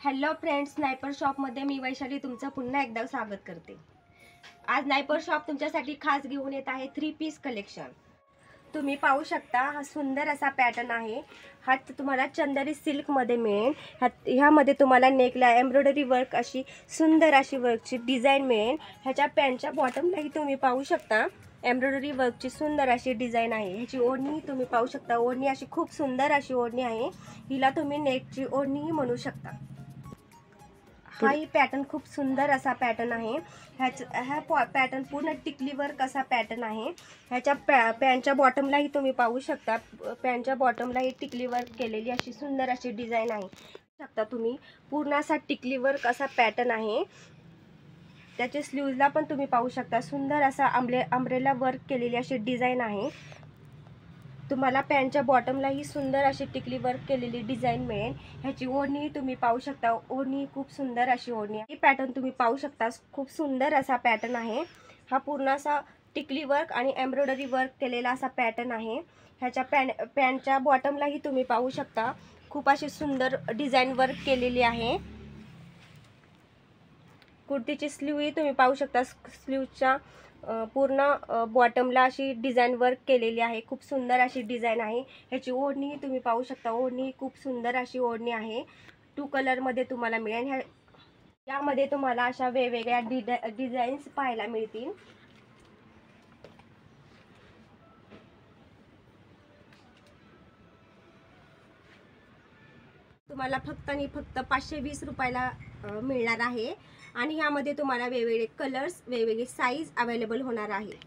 Hello friends, sniper शॉपमध्ये मी वैशाली तुमचं पुन्हा एकदा स्वागत करते। आज स्नायपर शॉप तुमच्यासाठी खास घेऊन येत आहे 3 पीस कलेक्शन। तुम्ही पाहू शकता, हा सुंदर असा पॅटर्न आहे। हा तुम्हाला चंदेरी सिल्क मध्ये मिळेल। ह्यामध्ये तुम्हाला नेकला एम्ब्रॉयडरी वर्क अशी सुंदर अशी वर्कची डिझाइन मिळेल। ह्याच्या पॅन्टच्या बॉटमलाही तुम्ही पाहू शकता एम्ब्रॉयडरी वर्कची सुंदर अशी डिझाइन आहे। ह्याची ओढणी तुम्ही पाहू शकता, ओढणी अशी खूप सुंदर अशी ओढणी आहे। हिला तुम्ही नेकची ओढणीही म्हणू शकता। हा ही पॅटर्न खूप सुंदर असा पॅटर्न आहे। हा पॅटर्न पूर्ण टिकली वर्क असा पॅटर्न आहे। ह्याच्या पॅन्टच्या बॉटमलाही तुम्ही पाहू शकता, पॅन्टच्या बॉटमलाही टिकली वर्क केलेली अशी सुंदर अशी डिझाइन आहे। शकता तुम्ही पूर्ण असा टिकली वर्क असा पॅटर्न आहे। त्याच्या स्लीव्हजला पण तुम्ही पाहू शकता सुंदर असा अम्ब्रेला वर्क केलेली अशी डिझाइन आहे। तुम्हाला पॅन्टच्या बॉटमला ही सुंदर अशी टिकली वर्क केलेली डिझाइन मिळेल। ह्याची ओढणी तुम्ही पाहू शकता, ओढणी खूप सुंदर अशी ओढणी आहे। ही पॅटर्न तुम्ही पाहू शकता, खूप सुंदर असा पॅटर्न आहे। हा पूर्ण असा टिकली वर्क आणि एम्ब्रॉयडरी वर्क केलेला असा पॅटर्न आहे। ह्याच्या पॅन्टच्या बॉटमलाही तुम्ही पाहू शकता खूप अशी सुंदर डिझाइन वर्क केलेली आहे। कुर्तीची स्लीव्हही तुम्ही पाहू शकता, स्लीव्हच्या पूर्ण बॉटमला अशी डिझाइन वर्क केलेली आहे। खूप सुंदर अशी डिझाइन आहे। ह्याची ओढणी तुम्ही पाहू शकता, ओढणी खूप सुंदर अशी ओढणी आहे। 2 कलर मध्ये तुम्हाला मिळेल। यामध्ये तुम्हाला अशा वेगवेगळ्या डिझाईन्स पाहायला मिळतील। तुम्हाला फक्त आणि फक्त 520 रुपयाला मिळणार आहे। आणि यामध्ये तुम्हाला वेगवेगळे कलर्स, वेगवेगळे साईज अवेलेबल होणार आहे।